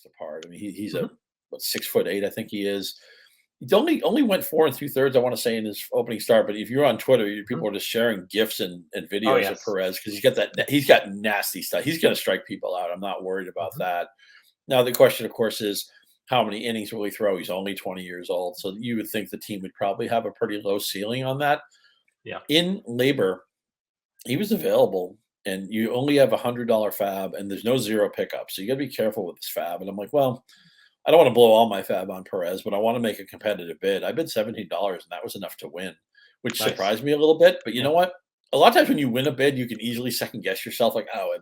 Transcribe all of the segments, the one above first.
apart. I mean, he's Mhm. a 6'8", I think he is. He only went 4 2/3, I want to say, in his opening start. But if you're on Twitter, people are just sharing gifs and Oh, videos of yes. Perez because he's got nasty stuff. He's going to strike people out. I'm not worried about Mhm. that. Now the question, of course, is how many innings will he throw? He's only 20 years old, so you would think the team would probably have a pretty low ceiling on that. Yeah. In labor, he was available, and you only have $100 fab, and there's no zero pickup, so you got to be careful with this fab. And I'm like, well, I don't want to blow all my fab on Perez, but I want to make a competitive bid. I bid $17, and that was enough to win, which Nice. surprised me a little bit. But you Yeah. know what? A lot of times when you win a bid, you can easily second guess yourself, like, oh,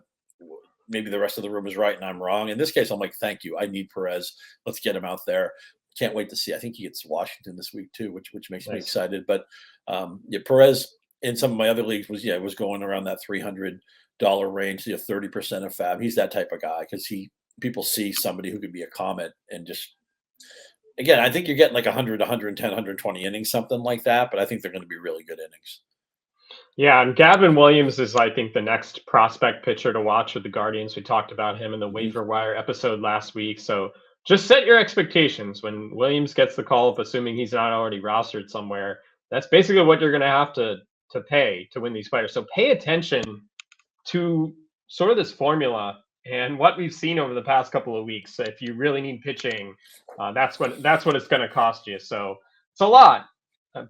maybe the rest of the room is right and I'm wrong. In this case, I'm like, thank you. I need Perez. Let's get him out there. Can't wait to see. I think he gets Washington this week too, which makes me Nice. excited. But yeah, Perez in some of my other leagues was going around that $300 range. 30% of fab. He's that type of guy because people see somebody who could be a comet and just again, I think you're getting like 100, 110, 120 innings, something like that. But I think they're going to be really good innings. Yeah, and Gavin Williams is, I think, the next prospect pitcher to watch with the Guardians. We talked about him in the Mhm. waiver wire episode last week. So just set your expectations when Williams gets the call up, assuming he's not already rostered somewhere. That's basically what you're going to have to pay to win these players. So pay attention to sort of this formula and what we've seen over the past couple of weeks. If you really need pitching, that's what it's going to cost you. So it's a lot,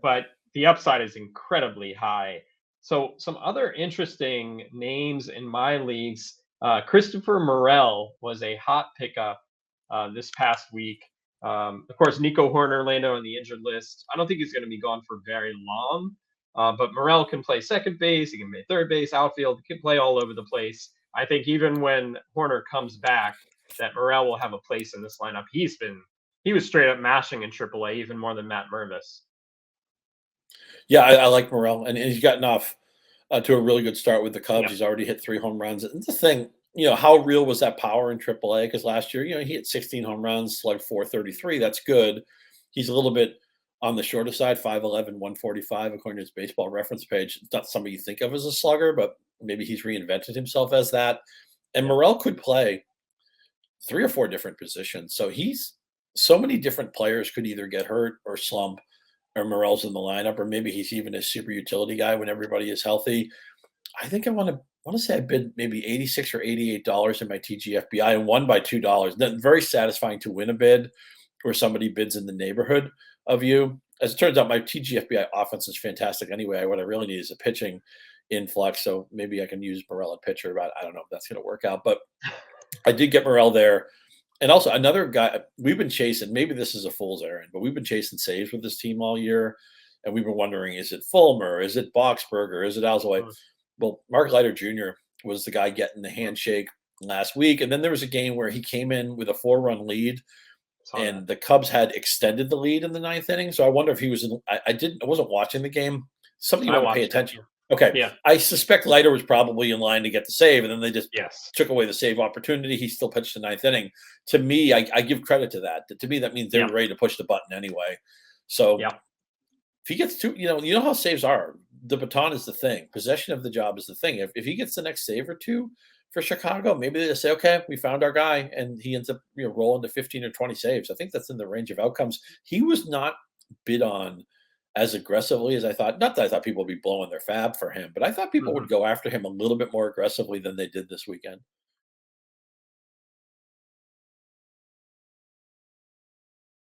but the upside is incredibly high. So some other interesting names in my leagues. Christopher Morel was a hot pickup this past week. Of course, Nico Horner landed on the injured list. I don't think he's going to be gone for very long. But Morel can play second base. He can play third base, outfield. He can play all over the place. I think even when Horner comes back, that Morel will have a place in this lineup. He was straight up mashing in AAA, even more than Matt Mervis. Yeah, I like Morel, and he's gotten off to a really good start with the Cubs. Yeah. He's already hit 3 home runs. And the thing, how real was that power in AAA? Because last year, he hit 16 home runs, slugged 433. That's good. He's a little bit on the shorter side, 5'11", 145, according to his baseball reference page. It's not somebody you think of as a slugger, but maybe he's reinvented himself as that. And Yeah. Morel could play 3 or 4 different positions. So so many different players could either get hurt or slump, or Morel's in the lineup, or maybe he's even a super utility guy when everybody is healthy. I think I want to say I bid maybe $86 or $88 in my TGFBI and won by $2. Then very satisfying to win a bid where somebody bids in the neighborhood of you. As it turns out, my TGFBI offense is fantastic anyway. What I really need is a pitching influx, so maybe I can use Morel at pitcher, but I don't know if that's going to work out. But I did get Morel there. And also another guy we've been chasing, maybe this is a fool's errand, but we've been chasing saves with this team all year. And we've been wondering, is it Fulmer? Is it Boxberger? Is it Alzolay? Mm, Well, Mark Leiter Jr. was the guy getting the handshake last week. And then there was a game where he came in with a 4-run lead saw that. and the Cubs had extended the lead in the 9th inning. So I wonder if he was I wasn't watching the game. Something you I don't pay watched it. attention. Okay. Yeah. I suspect Leiter was probably in line to get the save, and then they just Yes. took away the save opportunity. He still pitched the 9th inning. To me, I give credit to that. To me, that means they Yeah. were ready to push the button anyway. So Yeah. if he gets two, you know how saves are. The baton is the thing. Possession of the job is the thing. If he gets the next save or two for Chicago, maybe they just say, okay, we found our guy, and he ends up rolling to 15 or 20 saves. I think that's in the range of outcomes. He was not bid on as aggressively as I thought. Not that I thought people would be blowing their fab for him, but I thought people Mhm. would go after him a little bit more aggressively than they did this weekend.